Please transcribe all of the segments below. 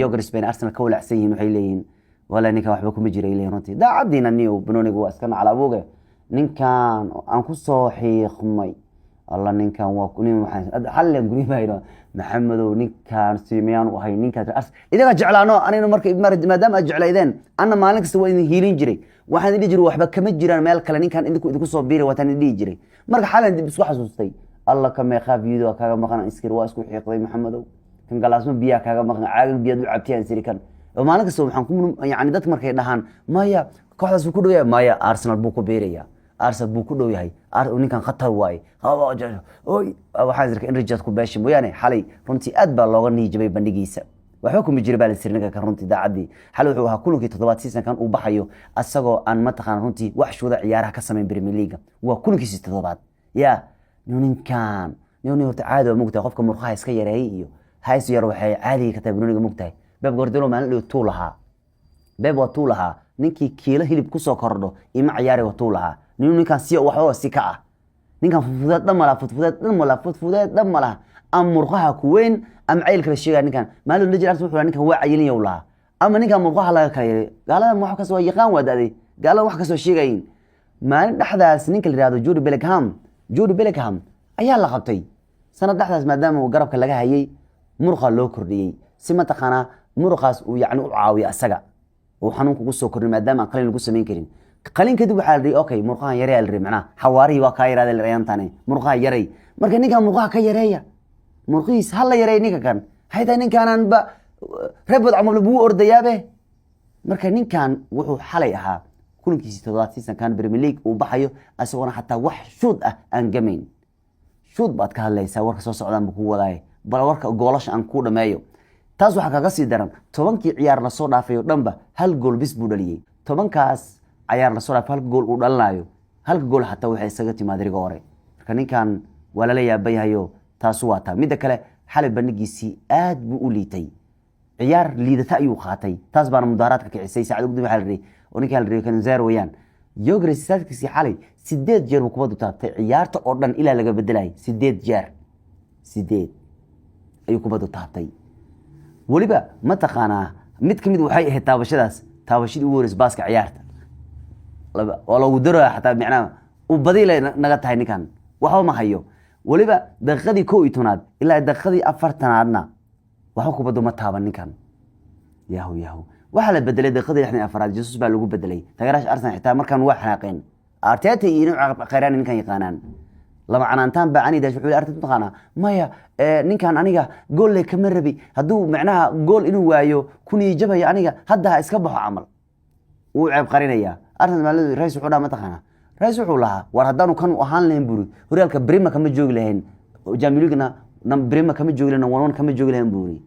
يوغرس بين أرسنال كول عسيين وحيلين ولا نكان وحبا كوما جيرا إليه runtii daacadiina niyow banooniga waa iska naclaabuge ninkan aan ku soo xiiqmay alla ninkan waa nin waxaan xallan gurimayno maxamedow ninkan siimiyaan u ahay ninkan idaga jeclaano anina marka maadaama aad jeclaydeen anna maalin kasta waa idin hiilin jiray waxaan idin jiray waxba kama jiraan meel kale ninkan idinku soo biiray wataan idin jiray marka xallan dib isku xasuustay alla ka meeqa video kaaga maqan iskir waa isku xiiqday maxamedow kan galaasmo biya kaaga maqan caagin biyaad u cabtiyaan sirikan maalin kasta waxaan ku yani dadka markay dhahaan maya kooxdaas ku dhow yahay maya Arsenal buu ku beeraya Arsenal buu ku dhow yahay ninkan khatar waay waxaan jirka in Richard ku beeshay mooyaane xalay runtii aad baa looga niijibay bandhigiisa waxba kuma jira baa sirnaga ka runtii daacadii xalay wuxuu ahaa kulankii toddobaad season-kan uu baxayo asagoo aan ma taqaan runtii wax shuuda ciyaaraha ka sameyn Premier League waa kulankiisa toddobaad yaa ninkan horta caadi waa mugtahay qofka murqaha iska yareeyay iyo hays yar waxay caadi ka tahay banooniga mugtahay Pep Guardiola maalin dhow tuu lahaa Pep waa tuu lahaa ninkii kiilo hilib ku soo kordho ima ciyaari waa tuu lahaa ninkan si waxba si ka ah ninkan fududeed dhamala am murqaha ku weyn am ceel kala sheegay ninkan maalin la jira wuxuu ninkan waa cayilin yow lahaa ama ninkan murqaha laga kala yeelay gaalada wax ka soo yaqaan wadaday gaalada wax ka soo sheegayn maalin dhaxdaas ninka la yiraahdo Jude Bellingham ayaa la qabtay sanad dhaxdaas maadaama uu garabka laga hayay murqa loo kordhiyay si ma taqaana murqaas uu yacni u caawiyo asaga oo xanuunku ku soo kordhin maadaama qalin lagu sameyn karin qalin kadib waxa la yiri okay murqahan yaray la macna xawaarihi waa ka yaraade la reeyantane murqaha yaray marka ninka murqaha ka yareeya murqiis hal la yaray ninka kan hayda ninkan ba rabad amal buu ordayaabe marka ninkan wuxuu xalay ahaa kulankiisa toddobaad season-kan Premier League uu baxayo asagoo xataa wax shoot ah aan gameyn shoot baad ka hadlaysaa warka soo socdaan ku wadaay bal warka goolasha aan ku dhameeyo taas waxa kaga sii daran 10kii ciyaar la soo dhaafayo dhanba hal gool bis buu dhaliyay 10kaas ciyaar la soo dhaafay hal gool uu dhalanayo hal gool xataa waxay isaga timaadriga hore marka ninkan wala la yaabayayo taas waa taa mid kale xalay bandhigiisi aad buu u liitay ciyaar liidata ayuu qaatay taas baana mudaaraadka kicisay saacad ugu dambeeyay xalay oo ninkan la kan zero wayaan Yogres saadkiisi xalay 8 jeer buu kubadu taabtay ciyaarta oo dhan ilaa laga bedelay 8 jeer 8 ayuu kubadu taabtay waliba ma taqaanaa mid kamid waxay ahayd taabashadii ugu horeysay baaska ciyaarta wala uu daro xataa macnaa u badilay naga tahay ninkan waxa ma hayo waliba daqiiqadii 12aad ilaa daqiiqadii 4aadna waxa kubadu ma taaban ninkan yahu waxa la bedelay daqiiqadii 64aad Jesus baa lagu bedelay tagarash Arsenal xitaa markan waa xanaaqeen Arteta iyo qeyraan ninkan yaqaanaan lama canaantaan baa ani dash wuxuu Arteta taqaana maya ninkan aniga gool le kama rabi haduu macnaha gool inuu waayo kuni jabay aniga hadda iska baxo amal uu ceeb qarinaya Arsenal maaladu rays wuxuu dhaama taqaana rays wuxuu lahaa war haddaanu kan u ahaan lahayn buri horyaalka Brema kama joogi lahayn Champions League-na Brema kama joogi lahayn wan kama joogi lahayn buri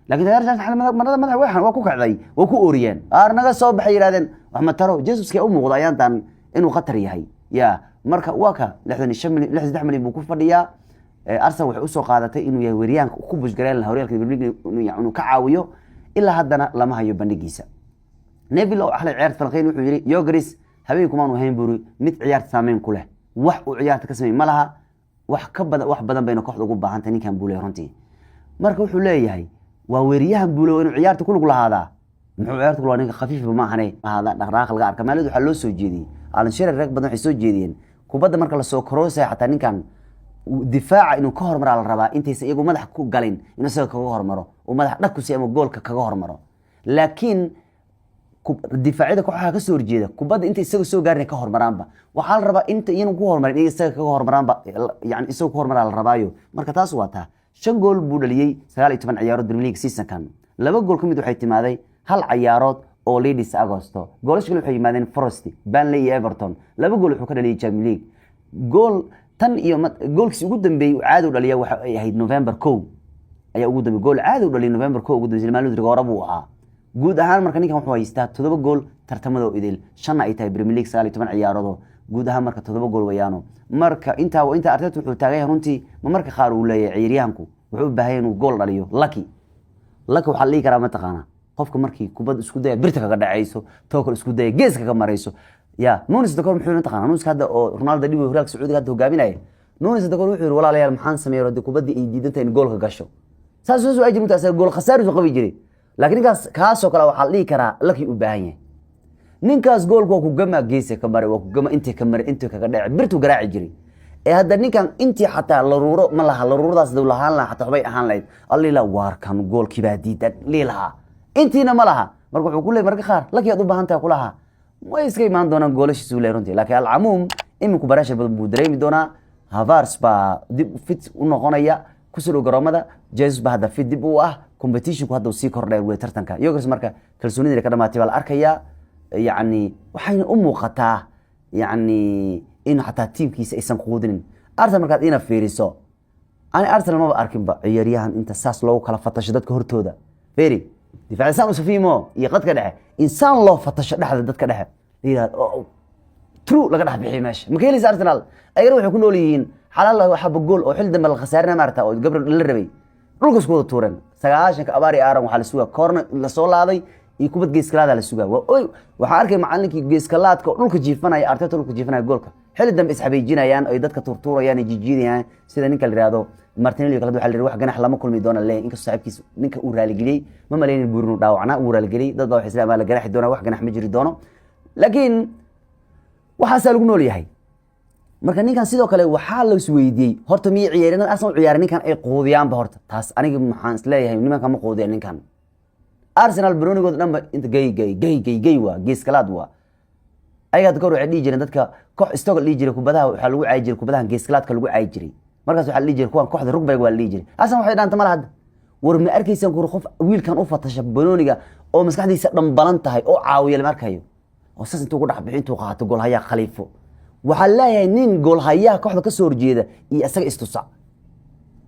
laakiin tagarash madax waxan waa ku kacday waa ku ooriyeen naga soo baxay yiraahdeen wax ma taro Jesus ka u muuqdo ayaantan inuu khatar yahay ya marka waa ka 63 milyan buu ku fadhiyaa Arsenal waxay u soo qaadatay inuu yahay weeryaanka ku bushgareen horyaalka inuu ka caawiyo ilaa haddana lama hayo bandhigiisa Neville oo xalay ciyaarta falqeen wuxuu yiri Yogres habeenkuma aanu hayn buri mid ciyaarta saameyn ku leh wax uu ciyaarta ka sameey malaha wax badan bayna kooxda ugu baahantay ninkan buu leeyahay runtii marka wuxuu leeyahay waa weeryahan buu leeyahay inuu ciyaarta ku lug lahaada muxuu ciyaarta ku lahaa ninka khafiif ma ahanay hada dhaqdhaqaaq laga arka maaladu waxa loo soo jeediyay Alan Shearer rag badan waxay soo jeediyeen kubadda marka la soo kroosay xataa ninkan difaaca inuu ka hormaro la rabaa intaysa iyagu madax ku galin inuu isaga kaga hormaro oo madax dhaq ku siiyay ama goolka kaga hormaro laakiin difaacida kooxaha ka soo horjeeda kubadda inta isaga soo gaarin ka hormaraanba waxa la rabaa inta inuu ku hormarin isaga kaga hormaraanba yani isaga ku hormaraa la rabaayo marka taas waa taa 5 gool buu dhaliyay 19 ciyaarood Premier League season-kan 2 gool kamid waxay timaaday hal ciyaarood oo Leeds Agosto goolashka waxay yimaadeen Forest Burnley iyo Everton 2 gool wuxuu ka dhaliyay Champions League gool tan iyo goolkiisa ugu dambeeyay caadi u dhaliya waxa ay ahayd November 1 ayaa ugu dambeeyay gool caadi u dhaliyay November 1 ugu dambeeyay maalin Rodrigo buu ahaa guud ahaan marka ninkan wuxuu haystaa 7 gool tartamada idil 5 ay tahay Premier League 19 ciyaarood guud ahaan marka 7 gool wayaano marka inta Arteta wuxuu taagay runtii marka qaar uu leeyahay ciyaaryahanku wuxuu u baahan inuu gool dhaliyo Lucky waxa la kara ma taqaana qofka markii kubad isku day birta kaga dhacayso tookal isku day geeska ka marayso ya Nunes Dakor muxuu taqaana Nunes hada oo Ronaldo dhibo horyaalka Sacuudiga hada hogaaminaya Nunes Dakor wuxuu walaalayaal maxaan sameeyo kubadii ay diidantay in goolka gasho saas soo ajir inta gool khasaar soo qabi jiray laakiin ninkaas kaasoo kale waxaa la dhihi karaa laki u baahan yahay ninkaas goolku waa ku gama geesa ka maray waa ku gama intii ka maray intii kaga dhacay birtu garaaci jiray hadda ninkan intii xataa laruuro ma laha laruuradaas dad lahaan laha xataa waxbay ahaan lahayd allila waarkan goolkii baa diidan liilaha intiina ma laha marka wuxuu ku leeyahay marka qaar laki aad u baahan tahay kulaha way iska imaan doonaan goolashiisu leeyahay runtii laakiin alcamuum iminku baraasha badan buu dareemi doonaa Havertz baa dib fit u noqonaya kusoo dhow garoomada Jesus baa hadda fit dib u ah competitionku hadda sii kordhay way tartanka Yogers marka kalsoonida ka dhamaatay baa la arkaya yani waxayna u muuqataa yani in xataa tiimkiisa aysan quudinin Arsenal markaad ina fiiriso ani Arsenal ma arkin ba ciyaaryahan inta saas loo kala fatasho dadka hortooda feeri difaac saan usafimo iyo qadka dhexe insaan loo fatasho dhexda dadka dhexe leeyahay true laga dhax bixi meesha ma keenaysa Arsenal ayaga waxay ku nool yihiin xalal waxa gool oo xil dambe la khasaarina maarta oo gabdho la rabay dhulka isku wada tuuran 9 abaari aaran waxa la sugaa corner la soo laaday iyo kubad geeskalaada la sugaa waxa arkay macallinkii geeskalaadka dhulka jiifanaya Arteta dhulka jiifanaya goolka xil dambe isxabeejinayaan ay dadka turturayaan jijiidayaan sida ninka la yiraahdo Martinelli kala waxa la yiraahdo wax ganax lama kulmi doona lee inka saaxiibkiisa ninka uu raali galiyay ma maleeyay Bruno dhaawacna uu raali galiyay dad baa wax islaam la garaxi doona wax ganax ma jiri doono laakiin waxa lagu nool yahay marka ninkan sidoo kale waxa la isweydiiyay horta miyay ciyaarina Arsenal ciyaarin ninkan ay qoodiyaan ba horta taas aniga maxaan isleeyahay nimanka ma qoodiyaan ninkan Arsenal Brunigood dhanba inta gay waa geeskalaad waa ayaga goor waxay dhigi jireen dadka koox istoog dhigi jiray kubadaha waxa lagu caay jiray kubadaha geeskalaadka lagu caay jiray markaas waxa la dhigi jiray kuwan kooxda rugbayga waa la dhigi jiray Arsenal waxay dhaantay mal had war ma arkaysan qof wiilkan u fatasha Bruniga oo maskaxdiisa dhanbalan tahay oo caawiya la markayo oo saas intuu ku dhax bixin intuu qaato gool haya Khaliifo waxa leeyahay nin gool haya kooxda ka soo horjeeda iyo asaga istusac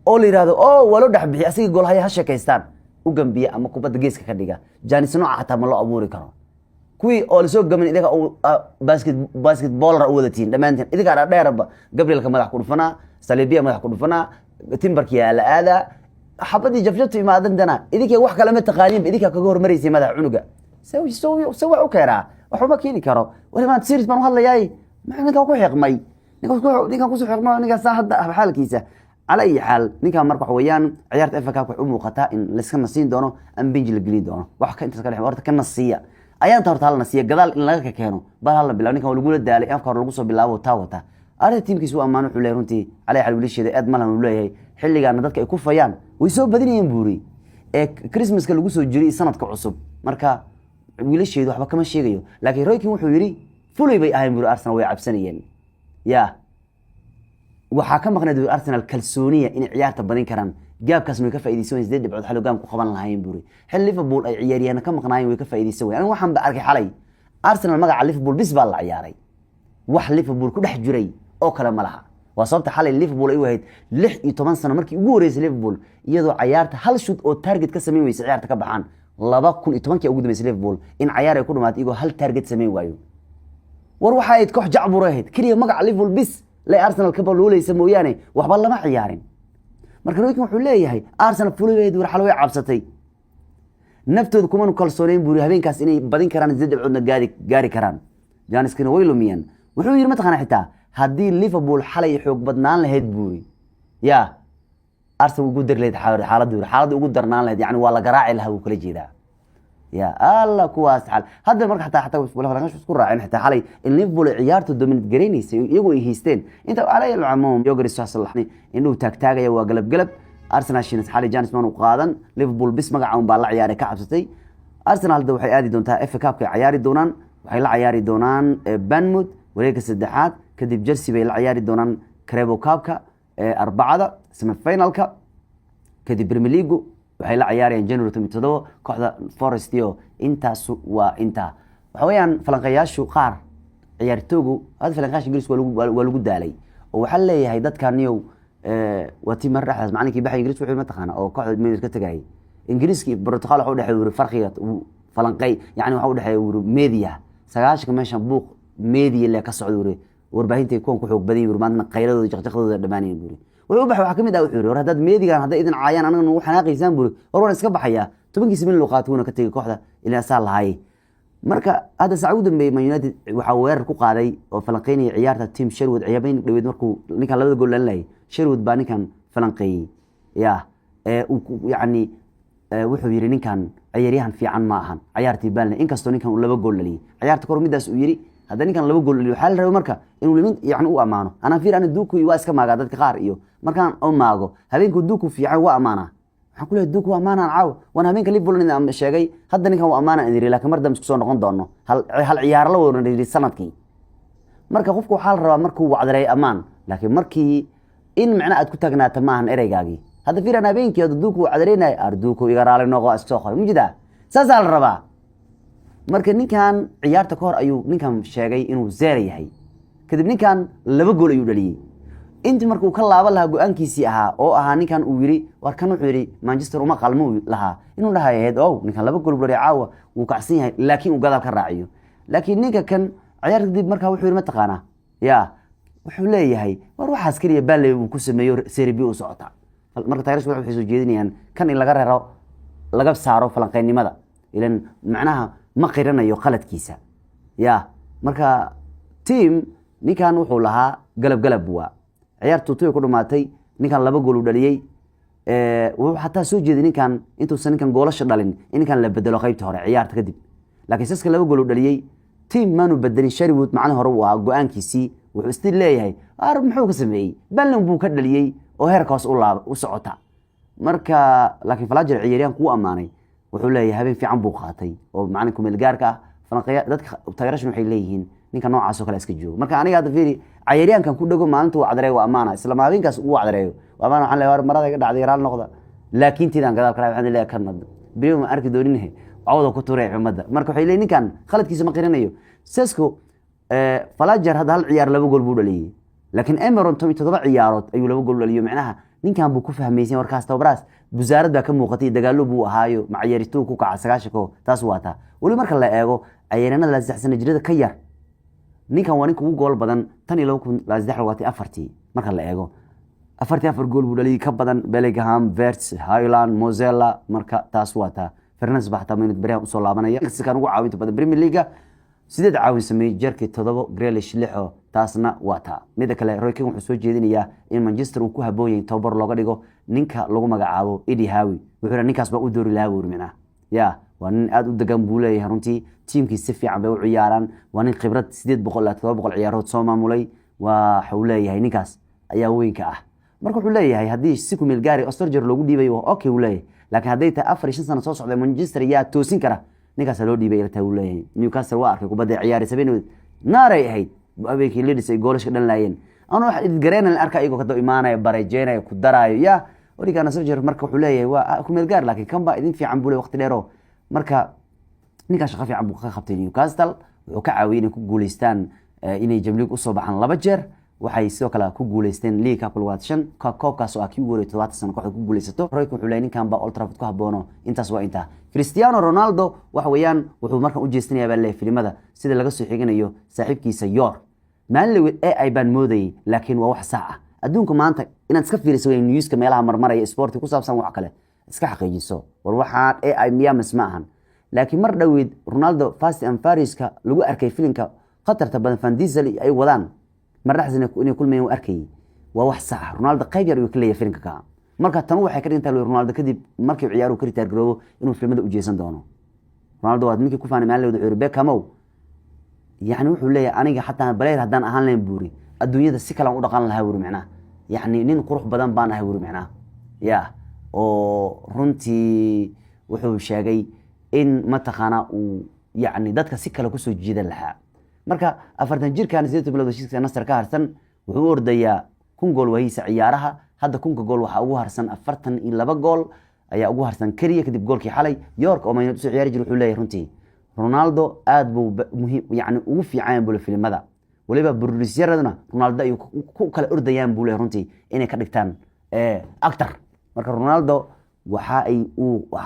oo la yiraahdo oo walo dhax bixi asaga gool haya ha sheekaystaan u gambiya ama kubadda geeska ka dhiga Janis nooca xataa ma loo abuuri karo kuwii oo la soo gamin idaga oo basketballer u wadatiin dhamaanteen idaga dheerba Gabrielka madax ku dhufanaa Salibiya madax ku dhufanaa Timberkiya la aada xabadii jafjaftu imaadana idiga wax kale ma taqaaniin idiga kaga hormareysay madax cunuga sawi u keenaa waxba keeni karo warimaan series baan hadlayay ninka ku xiqmay ninka ku soo xiqmay ninka saahada xaalkiisa على أي حال نكان مركح ويان عيارة أفكا كوح مقطع إن لسكن نصين دونه أم بينجي الجليد دونه وحكا أنت تكلم ورد كان نصية أيام تورط هلا نصية قدال إن لقى كانوا بهلا بالله نكان ولقول الدالي أفكار القصة بالله وتاوتا أرد تيم كيسوا أمانو حليرونتي على حال وليش ده أدملها ولا هي حلي قاعد ندك يكون فيان ويسوي بدني ينبوري كريسماس كالقصة جري سنة كعصب مركا وليش ده حبك كم شيء جيو لكن رأيك مو حويري فلو يبي أهل مور أرسنال ويعب سنين يا waxa ka maqnaa dawlad Arsenal kalsooniya in ciyaarta badin karaan gaabkaas way ka faa'iideysan isdeed dhibcood xal hogaan ku qaban lahayn buri xil Liverpool ay ciyaariyaan ka maqnaayeen way ka faa'iideysan way aniga waxaan ba arkay xalay Arsenal magaca Liverpool bis baa la ciyaaray wax Liverpool ku dhex jiray oo kala ma laha waa sababta xalay Liverpool ay wahayd 16 sano markii ugu horeysay Liverpool iyadoo ciyaarta hal shoot oo target ka sameeyay ciyaarta ka baxaan 2010 ugu dambeysay Liverpool in ciyaar ay ku dhamaatay iyagoo hal target sameeyay waayo war waxa ay koox jacburayd kaliya magaca Liverpool bis لا أرسنال كبر لولي سموياني وحبالله ما عيارين مركز رويكم حليه أرسنال فلوي يدور حلوي عبستي نفتو كمان كالسونين بوري هبين كاس إني بدين كران زد عندنا جاري كران جانس كانوا ويلو ميان وحلو يرمت خنا حتى هدي ليفربول حلي حوق بدنان لهيد بوري يا أرسنال وجود لهيد حالة دور حالة وجود درنان لهيد يعني والله قراعي لها وكل جيدا يا الله كواس حال هذا المرة حتى ولا فرناش بتكون راعين حتى حالي الليفربول عيارته دومينت جرينيس يجوا يهيستين انت على العموم يوغري صلحني انه تاغتاغيا waa galab Arsenal shinas xali Janis man u qaadan Liverpool bis magaca baa la ciyaaray ka cabsatay Arsenal da waxay aadi doontaa FA Cup ka ciyaari doonaan waxay la ciyaari doonaan Bournemouth wareegga saddexaad kadib Chelsea bay la ciyaari doonaan Carabao Cup ka arbacada semi finalka kadib Premier League waxay la ciyaarayaan January 17 kooxda Forest iyo intaas waa inta waxa weeyaan falanqayaashu qaar ciyaartooygu hada falanqayaasha Ingiriiska waa lagu daalay oo waxa leeyahay dadkaniyow wati mar raxas macallinkii baxay Ingiriis wuxuu ma taqaan oo kooxda meedis ka tagay Ingiriiski Portugal waxa u dhaxay farqiga falanqay yani waxa u dhaxay media sagaashka meeshan buuq media la ka socdo warbaahinta kuwan ku xoog badan maadna qayladooda jaqjaqadooda dhamaanayeen buri wuxuu baxay waxa kamid ah wuxuu war hadad meedigan hada idin caayaan anaga nagu xanaaqaysan buri war waan iska baxaya 10 min loo qaatuna ka tagay kooxda ilaa saal lahay marka hada Sacuud Dambe Man United waxa weerar ku qaaday oo falanqeynay ciyaarta team Sherwood ciyaabeen dhaweed markuu ninka labada gool lan lay Sherwood baa ninkan falanqeeyay ya yani wuxuu yiri ninkan ciyaaryahan fiican ma ahan ciyaartii baalna inkastoo ninkan uu laba gool dhaliyay ciyaarta kor midaas uu yiri hadda ninkan laba gool dhaliyo waxa la rabaa marka inuu limin yani u amaano ana fiir ana duuku waa iska maaga dadka qaar iyo markaan oo maago habeenku duuku fiican waa amaana waxaan ku leeyahay duuku waa amaana caaw wana habeenka Liverpool aan sheegay hadda ninkan waa amaana indiri laakiin mar dambe isku soo noqon doono hal ciyaar la wada sanadkii marka qofku waxa la rabaa markuu wacdaray amaan laakiin markii in macna aad ku tagnaato maahan ereygaagi hadda fiir ana habeenkii duuku wacdareynay arduuku iga raali noqo iska soo qoray mujida saas la rabaa marka ninkan ciyaarta ka hor ayuu ninkan sheegay inuu zeer yahay kadib ninkan laba gool ayuu dhaliyay intii markuu ka laaban lahaa go'aankiisii ahaa oo ahaa ninkan uu yiri war kan wuxuu yiri Manchester uma qalmo lahaa inuu dhahayeed oo ninkan laba gool dhaliyay caawa wuu kacsan yahay laakiin uu gadaal ka raaciyo laakiin ninka kan ciyaarta dib markaa wuxuu yiri ma taqaana yaa wuxuu leeyahay war waxa askariya Bale uu ku sameeyo Serie B u socota marka taageerada waxay soo jeedinayaan kan in laga reero laga saaro falanqeynimada ilan macnaha ma qiranayo qaladkiisa yaa marka team ninkan wuxuu lahaa galab waa ciyaartu tuu ku dhamaatay ninkan laba gool u dhaliyay wuxuu xataa soo jeeday ninkan intuu ninkan goolasho dhalin ninkan la bedelo qaybta hore ciyaarta kadib laakiin saska laba gool u dhaliyay team maanu bedelin Sherwood macna hore waa go'aankiisii wuxuu istii leeyahay arab muxuu ka sameeyay ballan buu ka dhaliyay oo heerkaas u socota marka laakiin Falajer ciyaaryahan ku amaanay wuxuu leeyahay habeen fiican buu qaatay oo macna ku meel gaarka ah falanqeeya dadka taageerashan waxay leeyihiin ninka noocaas oo kale iska joogo marka aniga hadda fiiri ciyaaryahankan ku dhago maalinta uu cadreeyo waa amaana isla maalinkaas uu cadreeyo waa amaana waxaan leeyahay marada iga dhacday raal noqda laakiin tidaan gadaal kale waxaan leeyahay kan biyo ma arki doonin awada ku tuuray umada marka waxay leeyihiin ninkan khaladkiisa ma qiranayo Sesko Falajer hadda hal ciyaar laba gool buu dhaliyay laakiin Emeron 17 ciyaarood ayuu laba gool dhaliyo macnaha ninkan buu ku fahmaysan warkaas tabaraas wasaaradda ka muuqatay dagaalo buu ahaayo macaayirtu ku kaca 9 taas waata wali marka la eego ciyaarana la saxsan jirada ka yar ninkan waa ninka ugu gool badan tan iyo 2024 marka la eego 44 gool buu dhaliyay ka badan Bellingham, Verts, Haaland, Mozella marka taas waata Fernandes baxta minute bariha soo laabanaya kan ugu caawinta badan Premier League sideed caawin sameeyay jarkii 7 Grealish 6 taasna waata mid kale Roy Keane wuxuu soo jeedinayaa in Manchester uu ku habooyay tababar looga dhigo ninka lagu magacaabo Eddie Howe wuxuu ninkaas baa u doori lahaa wurmina yaa waa nin aad u degan buu leeyahay runtii teamkiisa si fiican bay u ciyaaraan waa nin khibrad 800 ilaa 700 ciyaarood soo maamulay waxa uu leeyahay ninkaas ayaa weynka ah marka wuxuu leeyahay hadii si ku meel gaari Osterger loogu dhiibay waa okay uu leeyahay laakiin haday ta 4 sano soo socday Manchester yaa toosin kara ninkaas loo dhiibay ilaa uu leeyahay Newcastle waa arkay kubadda ciyaar sabeen naaray ahayd habeenkii Leeds ay goolashka dhan laayeen ana wax idgareenan arka iyagu ka doo imaanaya bareejeenaya ku daraayo yaa wariga Osterger marka wuxuu leeyahay waa ku meel gaar laakiin kan ba idin fiican buu leeyahay waqti dheer marka ninka shaqo fiican buu ka qabtay Newcastle wuxuu ka caawiyay inay ku guuleystaan inay Premier League u soo baxaan laba jeer waxay sidoo kale ku guuleysteen League Cup Watshan koobkaas oo kii ugu 7 sano kooxda ku guuleysato Roy wuxuu leeyahay ninkan ba Old Trafford ku haboono intaas waa inta Cristiano Ronaldo waxa weeyaan wuxuu markan u jeestinayaa baa filimada sida laga soo xiganayo saaxiibkiisa Yor maalin ay baan mooday laakiin waa wax sax ah adduunka maanta inaad iska fiiriso newska meelaha marmaraya sport ku saabsan wax kale iska xaqiijiso war waxa ay miyamas ma ahan laakiin mar dhaweed Ronaldo Fast and Furious-ka lagu arkay filimka qatarta badan Van Diesel ay wadaan marraxsina inay kulmeen u arkay waa wax sax ah Ronaldo qayb yar uu ka leeyahay filimka ka marka tan waxay ka dhintaa Ronaldo kadib markii ciyaaru ka ritaar garoobo inuu filimada u jeesan doono Ronaldo waa ninkii ku faanay maalin wada Rebecca يعني wuxuu leeyahay aniga xataa baleer hadaan ahaan leen buuri adduunyada si kala u dhaqan lahaa wuri macna yani nin qurux badan baan ahay wuri macna ya oo runtii wuxuu sheegay in ma taqaana uu yani dadka si kala ku soo jiidan lahaa marka 40 jirkan 8 bilood heshiiska Nasr ka harsan wuxuu ordayaa 1 gool waysa ciyaaraha hadda 1 gool waxa ugu harsan 42 gool ayaa ugu harsan kaliya kadib goolkii xalay York oo maayna soo ciyaari jiray wuxuu leeyahay runtii Ronaldo aad buu muhiim yani ugu fiican buu filimada waliba producer-adna Ronaldo ay ku kala ordayaan buu leeyahay runtii inay ka dhigtaan actor marka Ronaldo waxa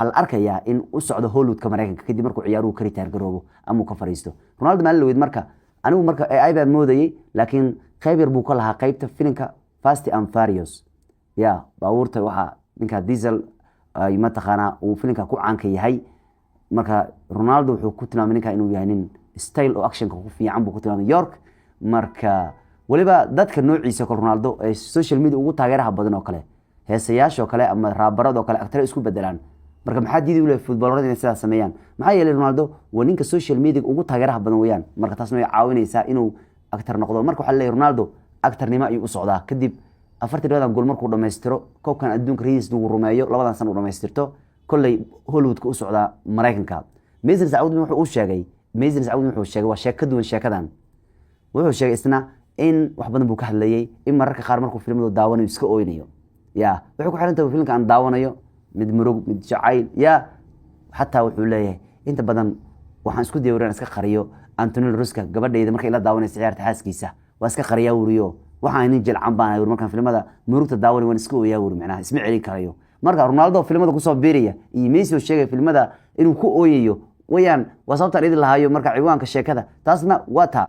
la arkayaa in uu socdo Hollywood-ka Mareykanka kadib markuu ciyaaruhu ka ritaar garoobo ama ka fariisto Ronaldo maalin weyd marka anigu marka ay baan moodayay laakiin qayb yar buu ka lahaa qaybta filimka Fast and Furious ya baawurta waxa ninka Diesel ay ma taqaana uu filimka ku caan ka yahay marka Ronaldo wuxuu ku tilmaamay ninka inuu yahay nin style oo action ku fiican buu ku tilmaamay York marka waliba dadka noociisa ka Ronaldo ee social media ugu taageeraha badan oo kale heesayaasha kale ama raabarada oo kale actor isku bedelaan marka maxaa diidi u leeyahay footballerada inay sidaas sameeyaan maxaa yeelay Ronaldo waa ninka social media ugu taageeraha badan weeyaan marka taasna way caawinaysaa inuu actor noqdo marka waxa leeyahay Ronaldo actornimo ayuu u socdaa kadib 42 gool markuu dhameystiro koobkan adduunka ra'iis uu rumeeyo labadan sano uu dhameystirto kolley Hollywood ka u socdaa Mareykanka Mason Saudi wuxuu sheegay waa sheeko duwan sheekadan wuxuu sheegay isna in wax badan buu ka hadlayay in mararka qaar markuu filimada daawanayo iska ooynayo ya wuxuu ku xiran tahay filimka aan daawanayo mid murug mid jacayl ya hatta wuxuu leeyahay inta badan waxaan isku dayay inaan iska qariyo Antonio Ruska gabadheeda markay la daawanayso ciyaarta xaaskiisa waa iska qariyaa wuriyo waxaan in jilcan baan markaan filimada murugta daawanay waan iska ooyaa wuri macnaha isma celin karayo marka Ronaldo filimada ku soo biiraya iyo Messi oo sheegay filimada inuu ku ooyayo wayaan waa sababta idin lahayo marka ciwaanka sheekada taasna waa taa